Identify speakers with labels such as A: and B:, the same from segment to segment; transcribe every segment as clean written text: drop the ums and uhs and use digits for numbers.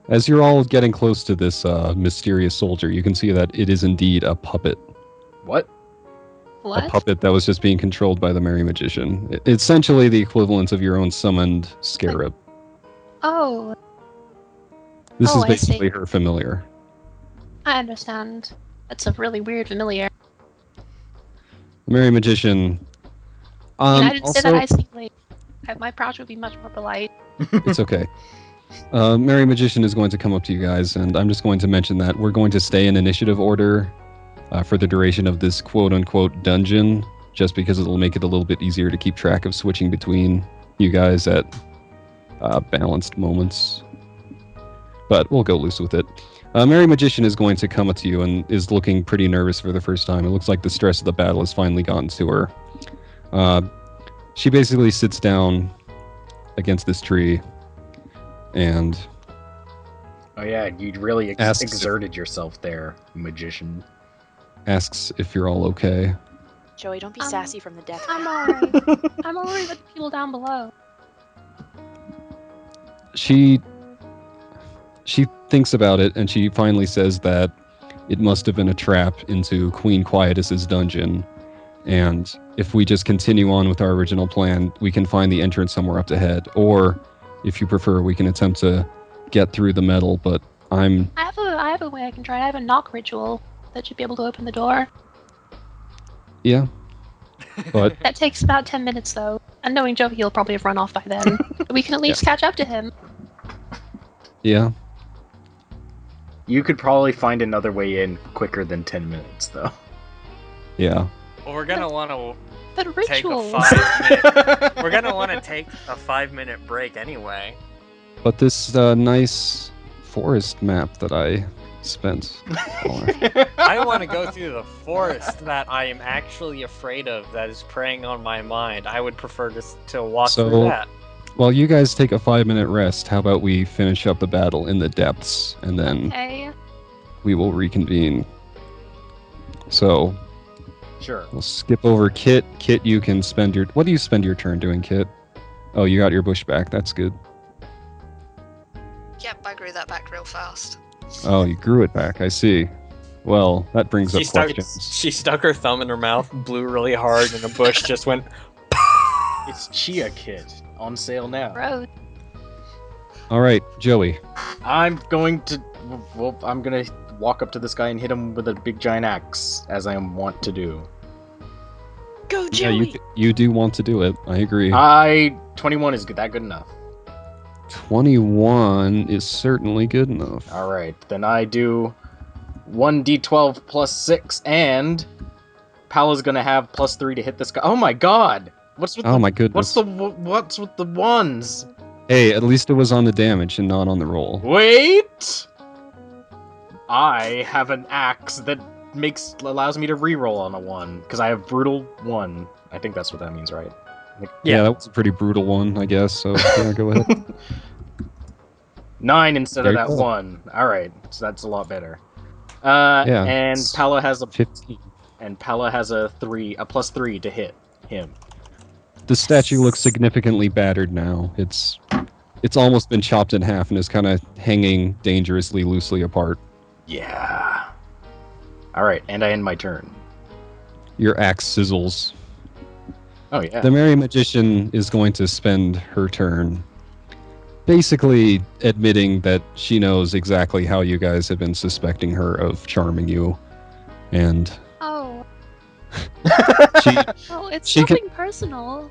A: As you're all getting close to this mysterious soldier, you can see that it is indeed a puppet.
B: What?
A: A puppet that was just being controlled by the Merry Magician. It's essentially the equivalent of your own summoned scarab.
C: Oh.
A: This is
C: I
A: basically
C: see.
A: her familiar.
C: I understand. That's a really weird familiar.
A: The Merry Magician.
C: I didn't
A: also,
C: say that icingly. My approach would be much more polite.
A: It's okay. Merry Magician is going to come up to you guys, and I'm just going to mention that we're going to stay in initiative order for the duration of this quote-unquote dungeon, just because it'll make it a little bit easier to keep track of switching between you guys at balanced moments. But we'll go loose with it. Merry Magician is going to come up to you and is looking pretty nervous for the first time. It looks like the stress of the battle has finally gotten to her. She basically sits down against this tree and...
B: Oh yeah, you really exerted yourself there, magician.
A: Asks if you're all okay.
D: Joey, don't be sassy from the death.
C: I'm alright. I'm alright with the people down below.
A: She thinks about it, and she finally says that it must have been a trap into Queen Quietus's dungeon, and if we just continue on with our original plan, we can find the entrance somewhere up ahead, or, if you prefer, we can attempt to get through the metal, but I
C: have a way I can try. I have a knock ritual that should be able to open the door.
A: Yeah. But
C: that takes about 10 minutes, though. And knowing Joey, he'll probably have run off by then. We can at least catch up to him.
A: Yeah.
B: You could probably find another way in quicker than 10 minutes, though.
A: Yeah.
E: Well, we're gonna want to take a
C: rituals.
E: 5-minute. We're gonna want to take a 5-minute break anyway.
A: But this nice forest map that I spent.
E: I want to go through the forest that I am actually afraid of, that is preying on my mind. I would prefer to walk through that.
A: While you guys take a 5-minute rest, how about we finish up the battle in the depths, and then we will reconvene. So,
B: sure.
A: We'll skip over Kit. Kit, you can spend your... What do you spend your turn doing, Kit? Oh, you got your bush back. That's good.
F: Yep, I grew that back real fast.
A: Oh, you grew it back. I see. Well, that brings up questions.
E: She stuck her thumb in her mouth, blew really hard, and the bush just went...
B: It's Chia Kit. On sale now.
C: Road.
A: All right, Joey.
B: I'm going to walk up to this guy and hit him with a big giant axe, as I want to do.
D: Go, Joey!
A: Yeah, you do want to do it. I agree.
B: 21 is good. That good enough.
A: 21 is certainly good enough.
B: All right, then I do 1d12 plus 6, and Palla's gonna have plus 3 to hit this guy. Oh my god!
A: My goodness.
B: What's with the ones?
A: Hey, at least it was on the damage and not on the roll.
B: Wait! I have an axe that allows me to reroll on a 1, because I have brutal 1. I think that's what that means, right?
A: Yeah, that was a pretty brutal one, I guess, so yeah, go ahead.
B: 9 instead of that 1. Alright, so that's a lot better. And Palla has a
A: 15.
B: And Palla has a plus 3 to hit him.
A: The statue looks significantly battered now. It's almost been chopped in half and is kind of hanging dangerously loosely apart.
B: Yeah. Alright, and I end my turn.
A: Your axe sizzles.
B: Oh, yeah.
A: The Merry Magician is going to spend her turn basically admitting that she knows exactly how you guys have been suspecting her of charming you. And...
C: Oh. It's
A: she
C: nothing personal.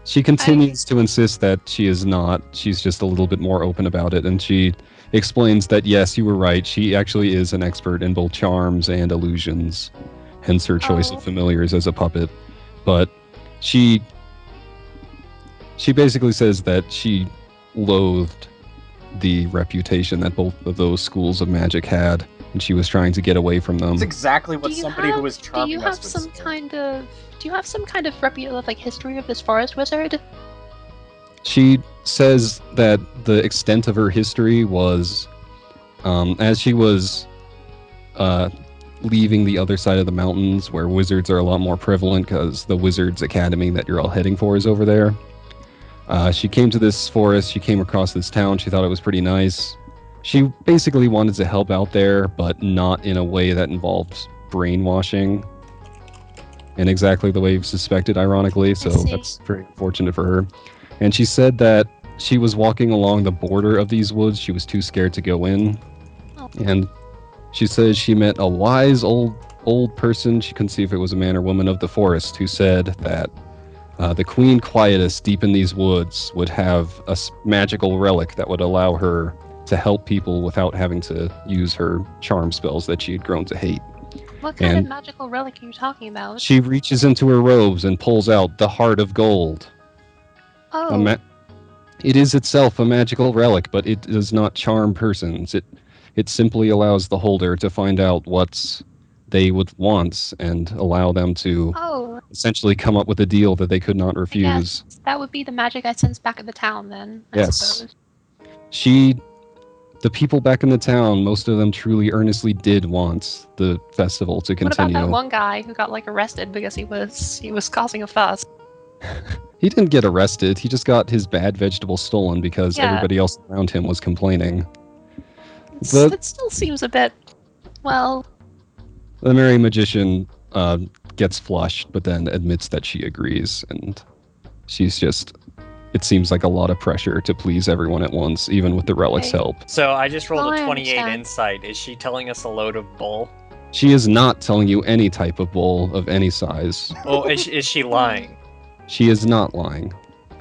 A: She continues to insist that she is not. She's just a little bit more open about it, and she explains that yes, you were right. She actually is an expert in both charms and illusions, hence her choice of familiars as a puppet. But she basically says that she loathed the reputation that both of those schools of magic had, and she was trying to get away from them.
B: That's exactly what somebody who was charming
C: Do you have some kind of history of this forest wizard?
A: She says that the extent of her history was, as she was leaving the other side of the mountains, where wizards are a lot more prevalent, because the Wizards Academy that you're all heading for is over there. She came to this forest, she came across this town, she thought it was pretty nice. She basically wanted to help out there, but not in a way that involved brainwashing in exactly the way you've suspected, ironically, so
C: see.
A: that's very unfortunate for her. And she said that she was walking along the border of these woods. She was too scared to go in.
C: Oh.
A: And she says she met a wise old person, she couldn't see if it was a man or woman, of the forest, who said that the Queen Quietous deep in these woods would have a magical relic that would allow her to help people without having to use her charm spells that she had grown to hate.
C: What kind
A: And
C: of magical relic are you talking about?
A: she reaches into her robes and pulls out the Heart of Gold.
C: Oh,
A: It is itself a magical relic, but it does not charm persons. It simply allows the holder to find out what they would want and allow them to essentially come up with a deal that they could not refuse.
C: I guess that would be the magic I sense back at the town then, I
A: Yes.
C: suppose.
A: The people back in the town, most of them truly earnestly did want the festival to
C: What
A: continue.
C: about that one guy who got arrested because he was causing a fuss?
A: He didn't get arrested. He just got his bad vegetable stolen because
C: Yeah.
A: everybody else around him was complaining.
C: It still seems a bit, well,
A: The Merry Magician gets flushed, but then admits that she agrees, and she's just... It seems like a lot of pressure to please everyone at once, even with the relic's
C: Okay.
A: help.
E: So I just rolled
C: Oh,
E: a
C: I
E: 28
C: understand.
E: insight. Is she telling us a load of bull?
A: She is not telling you any type of bull of any size.
E: Oh, is she lying?
A: She is not lying.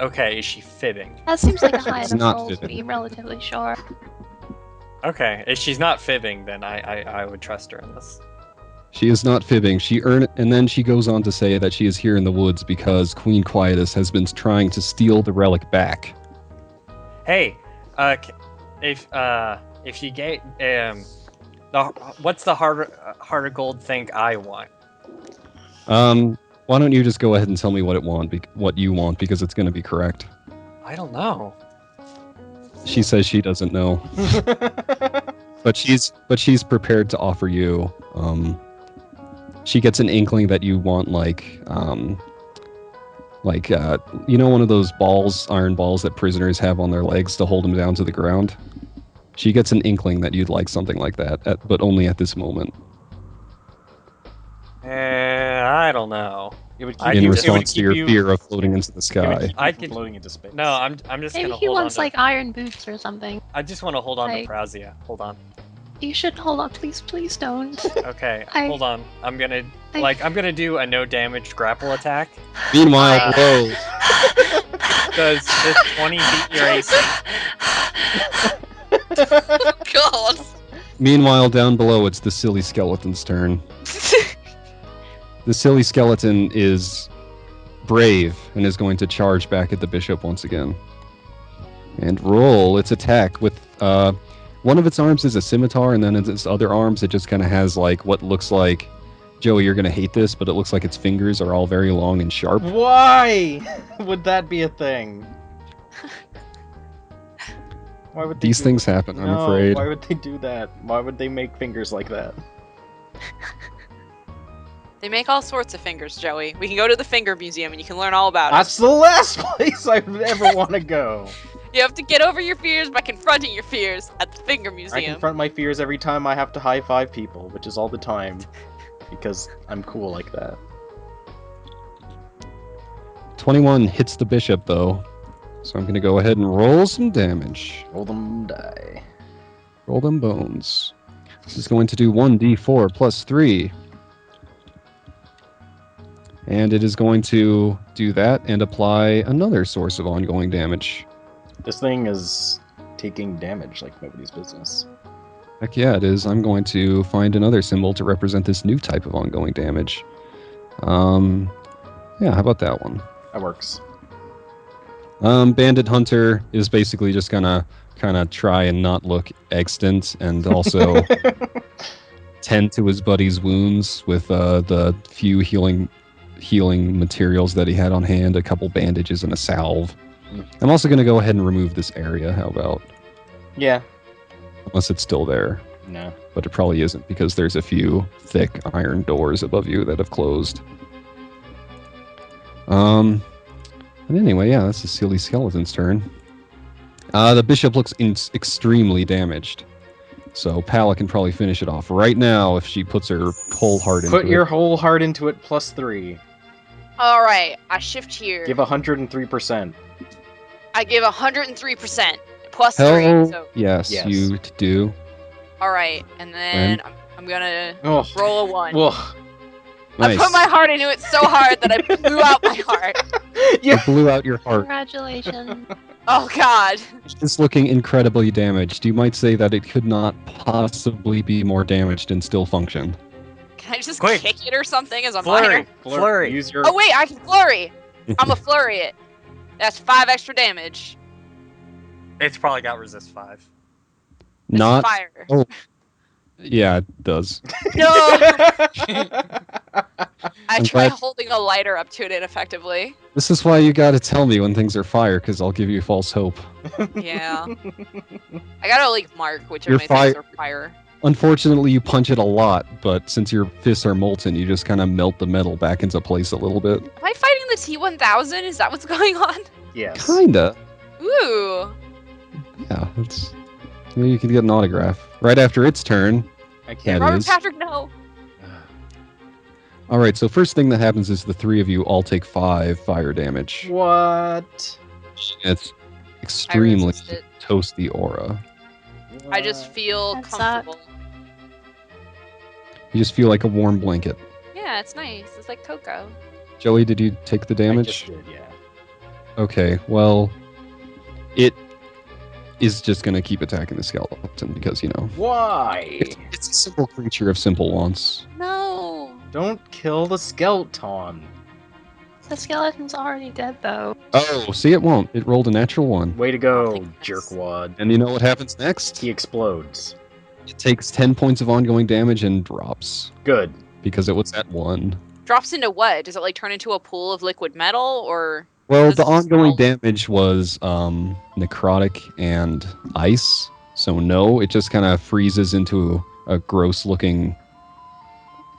E: Okay, is she fibbing?
C: that seems like a high
A: It's
C: enough
A: not
C: roll to
A: fitting.
C: be relatively sure.
E: Okay, if she's not fibbing, then I would trust her in this.
A: She is not fibbing. And then she goes on to say that she is here in the woods because Queen Quietus has been trying to steal the relic back.
E: Hey, if you get what's the heart of gold thing I want?
A: Why don't you just go ahead and tell me what you want, because it's going to be correct.
E: I don't know.
A: She says she doesn't know, but she's prepared to offer you. She gets an inkling that you want one of those balls, iron balls that prisoners have on their legs to hold them down to the ground. She gets an inkling that you'd like something like that, but only at this moment.
E: I don't know.
B: It would
E: I
A: In
E: do-
A: response to your fear of floating into the sky.
E: I
B: could
E: could-
B: floating into space.
E: No, I'm just
C: Maybe
E: gonna
C: he
E: hold on
C: wants
E: to.
C: iron boots or something.
E: I just want to hold on to
C: like-
E: Prazia. Hold on.
C: You should hold on, please don't.
E: Okay,
C: I-
E: hold on. I'm gonna do a no damage grapple attack.
A: Meanwhile, below,
E: Does this 20 beat your AC?
F: God.
A: meanwhile, down below, it's the silly skeleton's turn. The silly skeleton is brave and is going to charge back at the bishop once again. And roll its attack with one of its arms is a scimitar, and then its other arms it just kind of has what looks like, Joey, you're gonna hate this, but it looks like its fingers are all very long and sharp.
B: Why would that be a thing? Why would they
A: These
B: do-
A: things happen, I'm
B: No,
A: afraid.
B: Why would they do that? Why would they make fingers like that?
D: They make all sorts of fingers, Joey. We can go to the finger museum and you can learn all about it.
B: That's the last place I would ever want to go.
D: You have to get over your fears by confronting your fears at the finger
B: I
D: museum.
B: confront my fears every time I have to high five people, which is all the time, because I'm cool like that.
A: 21 hits the bishop, though. So I'm going to go ahead and roll some damage.
B: Roll them die.
A: Roll them bones. This is going to do 1d4 plus 3. And it is going to do that and apply another source of ongoing damage.
B: This thing is taking damage like nobody's business.
A: Heck yeah, it is. I'm going to find another symbol to represent this new type of ongoing damage. Yeah, how about that one?
B: That works.
A: Bandit Hunter is basically just gonna kind of try and not look extant, and also tend to his buddy's wounds with the few healing materials that he had on hand, a couple bandages and a salve. I'm also gonna go ahead and remove this area. How about?
B: Yeah.
A: Unless it's still there,
B: No.
A: but it probably isn't because there's a few thick iron doors above you that have closed. But anyway, yeah, that's the silly skeleton's turn. The bishop looks extremely damaged. So Palla can probably finish it off right now if she puts her whole heart into it.
B: Put your whole heart into it plus 3.
D: All right, I shift here.
B: Give 103%.
D: I give 103% plus
A: Hell
D: 3. So
A: yes,
B: Yes.
A: you do.
D: all right, and then I'm gonna
B: Oh.
D: roll a 1.
B: Ugh.
A: Nice.
D: I put my heart into it so hard that I blew out my heart.
A: You
B: Yeah.
A: blew out your heart.
C: Congratulations.
D: Oh god.
A: It's looking incredibly damaged. You might say that it could not possibly be more damaged and still function.
D: Can I just
E: Quick.
D: kick it or something as a
E: Flurry.
D: minor?
E: Flurry.
B: Use your.
D: Oh wait, I can flurry. I'm a flurry it. That's 5 extra damage.
E: It's probably got resist 5.
D: It's
A: Not.
D: fire.
A: Oh. Yeah, it does.
D: No. I
A: I'm
D: try
A: glad-
D: holding a lighter up to it ineffectively.
A: This is why you gotta tell me when things are fire, because I'll give you false hope.
D: Yeah. I got a like mark, which
A: You're
D: of my things
A: fire-
D: are fire.
A: Unfortunately, you punch it a lot, but since your fists are molten, you just kind of melt the metal back into place a little bit.
D: Am I fighting the T-1000? Is that what's going on?
B: Yes.
A: Kinda.
D: Ooh.
A: Yeah, it's. Maybe you can get an autograph right after its turn.
B: I
A: That
B: can't.
D: Robert
A: is.
D: Patrick, no.
A: All right, so first thing that happens is the 3 of you all take 5 fire damage.
B: What?
A: It's extremely
D: resist it.
A: toasty aura.
D: I just feel
C: That
D: comfortable.
A: You just feel like a warm blanket.
D: Yeah, it's nice. It's like cocoa.
A: Joey, did you take the
B: I
A: damage?
B: just did, yeah.
A: Okay, well, it is just going to keep attacking the skeleton because, you know,
B: Why?
A: it's a simple creature of simple wants.
D: No.
B: Don't kill the skeleton.
C: The skeleton's already dead, though.
A: Oh, see, it won't. It rolled a natural 1.
B: Way to
D: Oh,
B: go,
D: thank goodness.
B: jerkwad.
A: And you know what happens next?
B: He explodes.
A: It takes 10 points of ongoing damage and drops
B: Good.
A: because it was at 1.
D: Drops into what? Does it like turn into a pool of liquid metal or?
A: Well,
D: Does
A: the
D: it
A: ongoing
D: smell?
A: damage was necrotic and ice. So no, it just kind of freezes into a gross-looking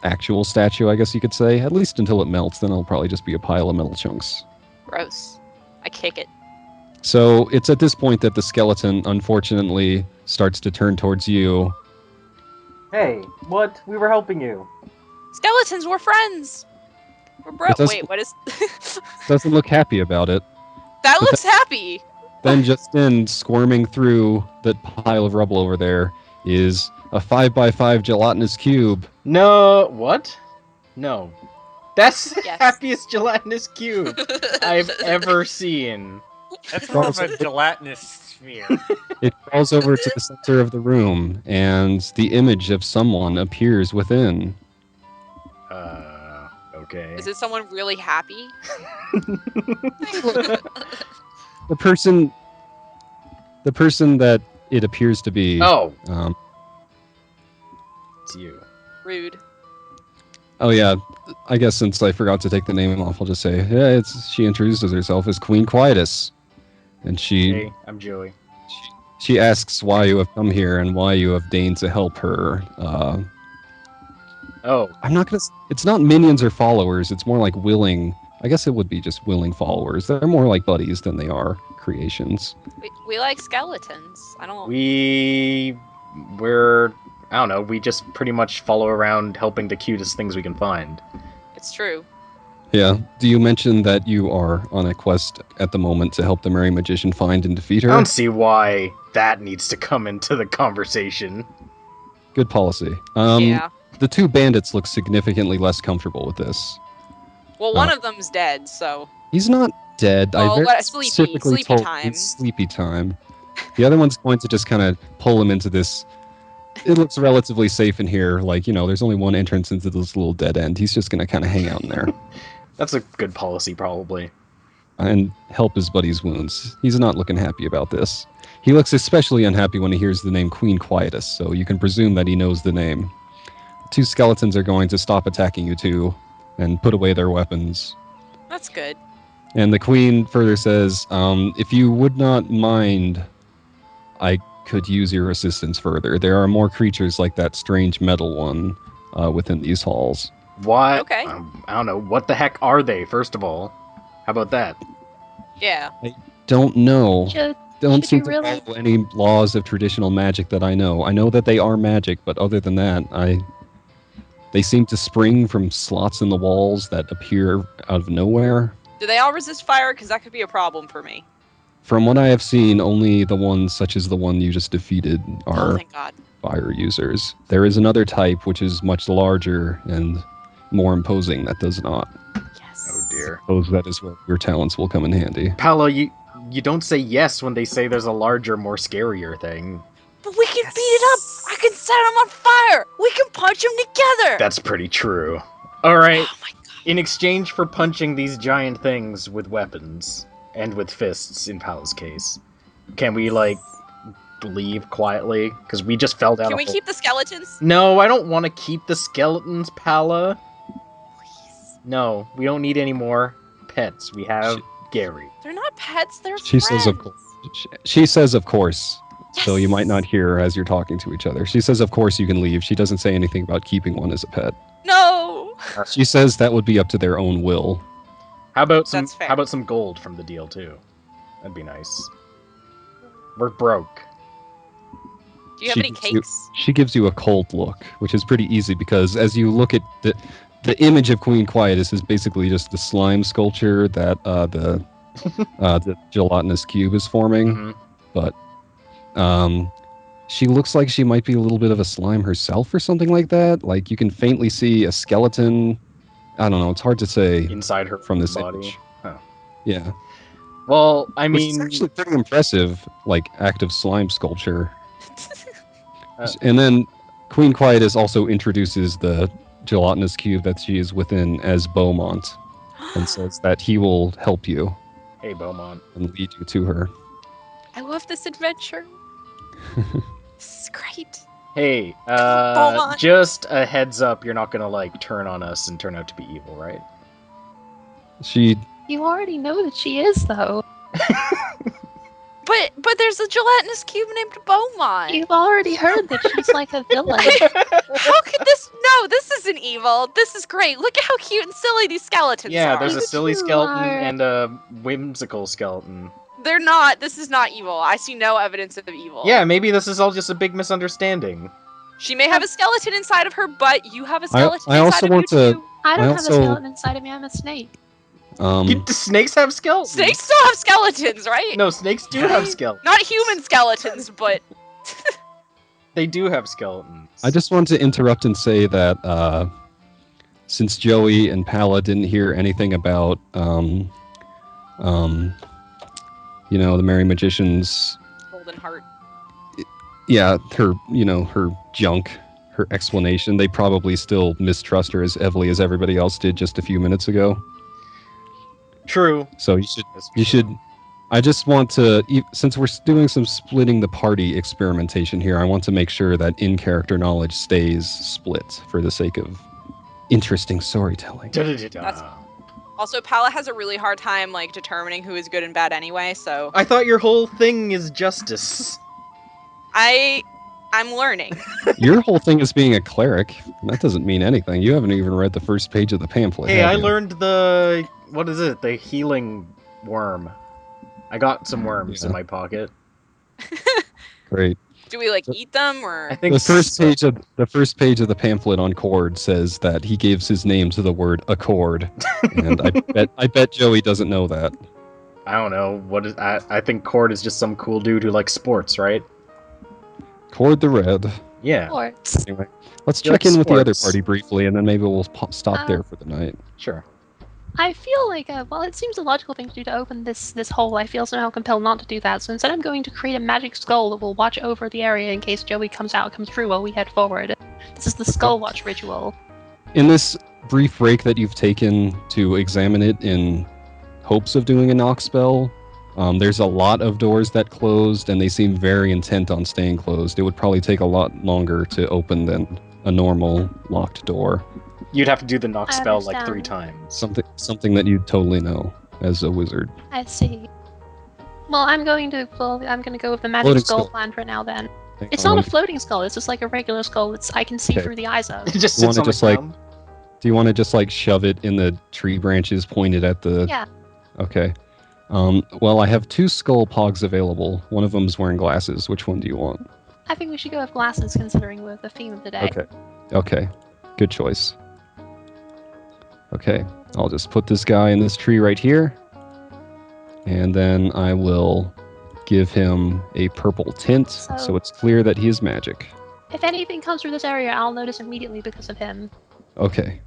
A: actual statue, I guess you could say. At least until it melts, then it'll probably just be a pile of metal chunks.
D: Gross. I kick it.
A: So it's at this point that the skeleton, unfortunately, starts to turn towards you.
B: Hey, what? We were helping you.
D: Skeletons, we're friends. We're bro.
A: It does-
D: Wait, what is?
A: Doesn't look happy about it.
D: That
A: But
D: looks happy.
A: Then just then, squirming through that pile of rubble over there, is a 5x5 gelatinous cube.
B: No, what? No. That's the
D: Yes.
B: happiest gelatinous cube I've ever seen.
E: That's more of a gelatinous sphere.
A: It crawls over to the center of the room, and the image of someone appears within.
B: Okay.
D: Is it someone really happy?
A: The person that it appears to be.
B: Oh,
A: Um,
B: it's you.
D: Rude.
A: oh yeah, I guess since I forgot to take the name off, I'll just say, yeah, she introduces herself as Queen Quietus, and
B: Hey, I'm Joey.
A: she asks why you have come here and why you have deigned to help her.
B: Oh,
A: I'm not gonna. It's not minions or followers. It's more like willing. I guess it would be just willing followers. They're more like buddies than they are creations.
D: We like skeletons. I don't.
B: we're I don't know. We just pretty much follow around helping the cutest things we can find.
D: It's true.
A: Yeah. Do you mention that you are on a quest at the moment to help the Merry Magician find and defeat
B: I
A: her?
B: don't see why that needs to come into the conversation.
A: Good policy.
D: Yeah.
A: The 2 bandits look significantly less comfortable with this.
D: Well, one of them's dead, so.
A: He's not dead.
D: Oh,
A: I very
D: what- sleepy-
A: specifically
D: sleepy
A: told
D: time.
A: he's sleepy time. The other one's going to just kind of pull him into this. It looks relatively safe in here. Like, you know, there's only one entrance into this little dead end. He's just going to kind of hang out in there
B: That's a good policy, probably.
A: and help his buddy's wounds. He's not looking happy about this. He looks especially unhappy when he hears the name Queen Quietus, so you can presume that he knows the name. 2 skeletons are going to stop attacking you two and put away their weapons.
D: That's good.
A: And the queen further says, if you would not mind, I could use your assistance further. There are more creatures like that strange metal one within these halls.
B: What?
D: Okay.
B: I don't know. What the heck are they, first of all? How about that?
D: Yeah.
A: Don't know. don't
C: Should
A: seem
C: you
A: to
C: really-
A: follow any laws of traditional magic that I know. I know that they are magic, but other than that, they seem to spring from slots in the walls that appear out of nowhere.
D: Do they all resist fire? Because that could be a problem for me.
A: From what I have seen, only the ones such as the one you just defeated
D: Oh,
A: are
D: thank God.
A: fire users. There is another type which is much larger and more imposing that does not.
D: Yes.
B: Oh dear.
A: Suppose that is where your talents will come in handy.
B: Palla, you don't say yes when they say there's a larger, more scarier thing.
D: But we can beat it up. I can set them on fire. We can punch them together.
B: That's pretty true. Alright,
D: Oh my God.
B: in exchange for punching these giant things with weapons, and with fists in Palla's case, can we, like, leave quietly? Because we just fell down
D: Can
B: a
D: we
B: hole.
D: keep the skeletons?
B: No, I don't want to keep the skeletons, Palla.
D: Please.
B: No, we don't need any more pets. We have Gary.
D: They're not pets. They're
A: She
D: friends.
A: says, of course. She says, of course.
D: Yes.
A: So you might not hear her as you're talking to each other. She says, of course you can leave. She doesn't say anything about keeping one as a pet.
D: No.
A: She says that would be up to their own will.
B: How about some?
D: That's fair.
B: How about some gold from the deal too? That'd be nice. We're broke.
D: Do you have
A: She
D: any
A: gives you-
D: cakes?
A: She gives you a cold look, which is pretty easy because as you look at the image of Queen Quietous is basically just the slime sculpture that the gelatinous cube is forming.
B: Mhm.
A: But she looks like she might be a little bit of a slime herself or something like that. Like you can faintly see a skeleton. I don't know. It's hard to say
B: Inside her
A: from this
B: body.
A: image.
B: Huh.
A: Yeah,
B: Well, I
A: which
B: mean,
A: is actually pretty impressive. Like active slime sculpture.
B: Uh,
A: And then Queen Quietous also introduces the gelatinous cube that she is within as Beaumont and says that he will help you
B: hey Beaumont.
A: and lead you to her.
D: I love this adventure. This is great.
B: Hey,
D: Beaumont.
B: just a heads up, you're not gonna like turn on us and turn out to be evil, right?
A: She
C: You already know that she is, though.
D: But there's a gelatinous cube named Beaumont.
C: You've already heard that she's like a villain.
D: How could this? No, this isn't evil. This is great. Look at how cute and silly these skeletons
B: Yeah,
D: are.
B: there's a
C: Look at
B: silly
C: you,
B: skeleton
C: Lard.
B: and a whimsical skeleton.
D: They're not. This is not evil. I see no evidence of evil.
B: Yeah, maybe this is all just a big misunderstanding.
D: She may have a skeleton inside of her, but you have a skeleton
A: I also
D: inside of
A: want
D: you
A: to-
D: too.
C: I don't
A: I
C: have
A: also-
C: a skeleton inside of me. I'm a snake.
B: Do snakes have skeletons?
D: Snakes still have skeletons, right?
B: No, snakes do have skeletons.
D: Not human skeletons, but
B: They do have skeletons.
A: I just want to interrupt and say that since Joey and Palla didn't hear anything about the Merry Magician's
D: golden heart.
A: her junk, her explanation, they probably still mistrust her as heavily as everybody else did just a few minutes ago.
B: True.
A: So you should I just want to, since we're doing some splitting the party experimentation here, I want to make sure that in-character knowledge stays split for the sake of interesting storytelling.
D: That's- Also, Palla has a really hard time like determining who is good and bad anyway, so
B: I thought your whole thing is justice.
D: I'm learning.
A: Your whole thing is being a cleric. That doesn't mean anything. You haven't even read the first page of the pamphlet.
B: Hey,
A: have
B: I
A: you?
B: learned what is it? The healing worm. I got some worms in
A: Yeah.
B: my pocket.
A: Great.
D: Do we like eat them or?
B: I think
A: The first
B: so.
A: page of the pamphlet on Cord says that he gives his name to the word accord, and I bet Joey doesn't know that.
B: I don't know what is. I think Cord is just some cool dude who likes sports, right?
A: Cord the Red.
B: Yeah,
C: Sports.
A: Anyway, let's
B: You
A: check
B: like
A: in with the other
B: sports.
A: party briefly, and then maybe we'll stop there for the night.
B: sure.
C: I feel like, well, it seems a logical thing to do to open this hole. I feel somehow compelled not to do that. So instead, I'm going to create a magic skull that will watch over the area in case Joey comes through while we head forward. This is the Skull Watch ritual.
A: In this brief break that you've taken to examine it in hopes of doing a knock spell, there's a lot of doors that closed, and they seem very intent on staying closed. It would probably take a lot longer to open than a normal locked door.
B: You'd have to do the knock
C: I
B: spell like 3
C: understand.
B: times.
A: Something that you totally know as a wizard.
C: I see. Well, I'm going to go with the magic
A: Floating
C: skull
A: skull.
C: plan for now. Then
A: Hang
C: it's not
A: on.
C: a floating skull. It's just like a regular skull. I can see
A: Okay.
C: through the eyes of.
B: It just
A: You
B: sits
A: wanna
B: on the
A: just, like,
B: ground.
A: Do you want to just like shove it in the tree branches pointed at the?
C: Yeah.
A: Okay. Well, I have 2 skull pogs available. One of them's wearing glasses. Which one do you want?
C: I think we should go with glasses, considering the theme of the day.
A: Okay. Good choice. Okay. I'll just put this guy in this tree right here. And then I will give him a purple tint so it's clear that he is magic.
C: If anything comes through this area, I'll notice immediately because of him.
A: Okay.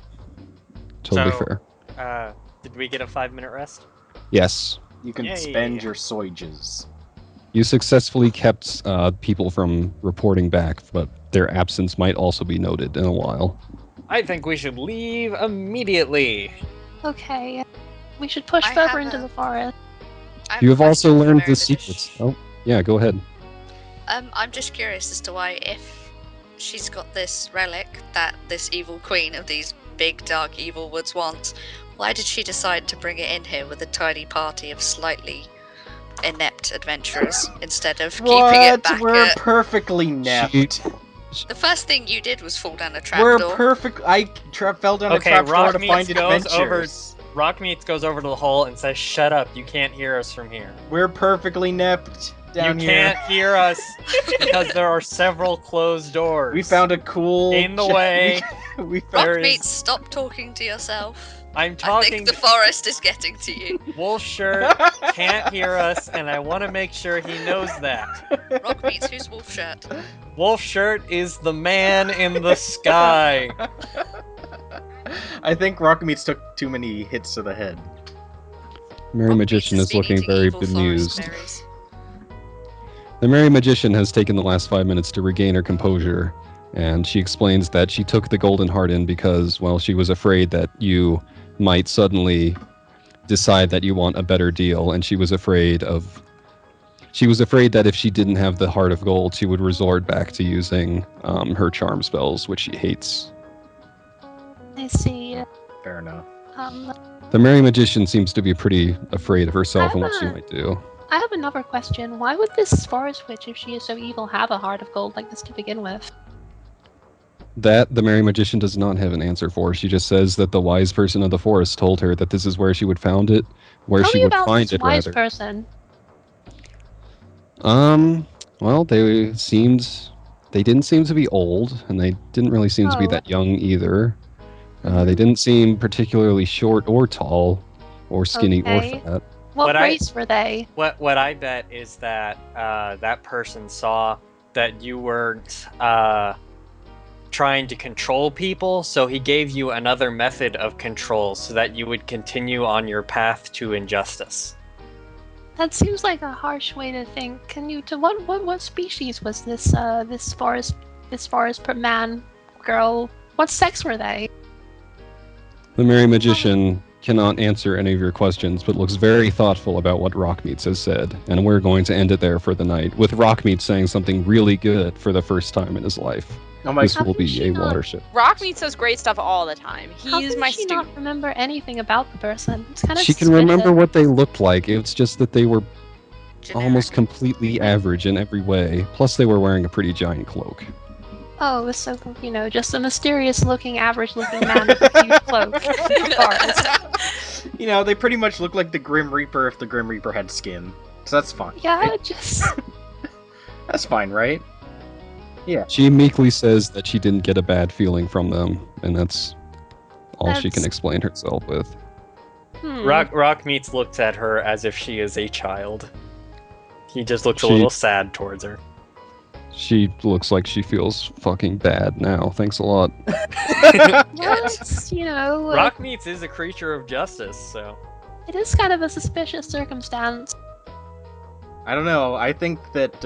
A: Totally
E: So-
A: fair.
E: Did we get a 5-minute rest?
A: Yes.
B: You can
E: Yay.
B: spend your soiges.
A: You successfully kept people from reporting back, but their absence might also be noted in a while.
E: I think we should leave immediately.
C: Okay. We should push
F: I
C: further
F: have
C: into
F: a-
C: the forest.
F: I have
A: You
F: a
A: have also
F: question for
A: learned
F: Mary
A: the
F: Magician.
A: secrets. Oh, yeah, go ahead.
F: I'm just curious as to why, if she's got this relic that this evil queen of these big dark evil woods wants, why did she decide to bring it in here with a tiny party of slightly inept adventurers instead of keeping it back
B: We're
F: at...
B: perfectly inept.
F: The first thing you did was fall down a
B: We're
F: trapdoor.
B: perfect. I fell down a
E: Okay,
B: trapdoor to
E: Rockmeats
B: find
E: goes
B: adventures.
E: Rockmeats goes over to the hole and says, "Shut up! You can't hear us from here.
B: We're perfectly inept down
E: You
B: here.
E: can't hear us because there are several closed doors.
B: We found a cool...
E: In the way.
B: We found...
E: there
F: Rockmeats,
E: is-
F: stop talking to yourself.
E: I'm
F: I
E: talking.
F: think the forest is getting to you.
E: Wolfshirt can't hear us, and I want to make sure he knows that.
F: Rockmeats, who's Wolfshirt?
E: Wolfshirt is the man in the sky.
B: I think Rockmeats took too many hits to the head.
A: Merry
F: Rockmeats
A: Magician
F: has
A: is
F: been
A: looking
F: eating
A: very
F: evil forest
A: bemused.
F: berries.
A: The Merry Magician has taken the last 5 minutes to regain her composure, and she explains that she took the golden heart in because, well, she was afraid that you might suddenly decide that you want a better deal, and she was afraid that if she didn't have the heart of gold, she would resort back to using her charm spells, which she hates.
C: I see.
B: Fair enough.
A: The Merry Magician seems to be pretty afraid of herself and what she might do.
C: I have another question. Why would this forest witch, if she is so evil, have a heart of gold like this to begin with?
A: That the Merry Magician does not have an answer for. She just says that the wise person of the forest told her that this is where she would find it, where
C: Tell
A: she
C: me
A: would
C: about
A: find
C: this
A: it,
C: wise
A: rather.
C: person.
A: Well, they didn't seem to be old, and they didn't really seem to be
C: Oh.
A: that young either. They didn't seem particularly short or tall, or skinny
C: Okay.
A: or fat.
C: What
E: But
C: race were they?
E: What I bet is that that person saw that you weren't trying to control people, so he gave you another method of control so that you would continue on your path to injustice.
C: That seems like a harsh way to think. Can you? What species was this forest man, girl? What sex were they?
A: The Merry Magician cannot answer any of your questions, but looks very thoughtful about what Rockmeats has said, and we're going to end it there for the night, with Rockmeats saying something really good for the first time in his life.
B: Oh my...
A: This
C: How
A: will
C: can
A: be
C: she
A: a
C: not-
A: watershed.
D: Rockmeat says great stuff all the time.
C: How
D: He's
C: can
D: my
C: she
D: student.
C: not remember anything about the person? It's kind of
A: She can remember what they looked like. It's just that they were
F: Generic.
A: almost completely average in every way. Plus, they were wearing a pretty giant cloak.
C: Oh, so just a mysterious-looking, average-looking man with a huge cloak in the forest.
B: You know, they pretty much look like the Grim Reaper if the Grim Reaper had skin. So that's fine.
C: Yeah, just
B: That's fine, right?
A: She meekly says that she didn't get a bad feeling from them, and that's all she can
C: That's-
A: explain herself with.
E: Rockmeats looks at her as if she is a child. He just looks a
A: She-
E: little sad towards her.
A: She looks like she feels fucking bad now. Thanks a lot.
C: Well, it's,
E: Rockmeats is a creature of justice, so
C: it is kind of a suspicious circumstance.
B: I don't know. I think that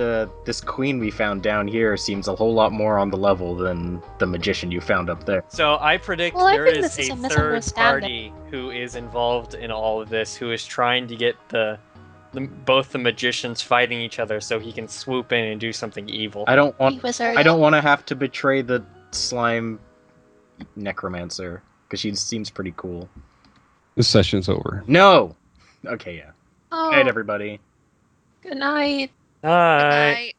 B: this queen we found down here seems a whole lot more on the level than the magician you found up there.
E: So I predict
C: Well, I
E: there
C: think
E: is
C: this is
E: a
C: a
E: third
C: misunderstanding.
E: party who is involved in all of this, who is trying to get both the magicians fighting each other so he can swoop in and do something evil.
B: I don't
C: Hey,
B: want.
C: wizard.
B: I don't want to have to betray the slime necromancer because she seems pretty cool.
A: This session's over.
B: No. Okay, yeah.
C: Oh,
B: Good night, everybody.
C: good night.
E: Hi.
F: Good night.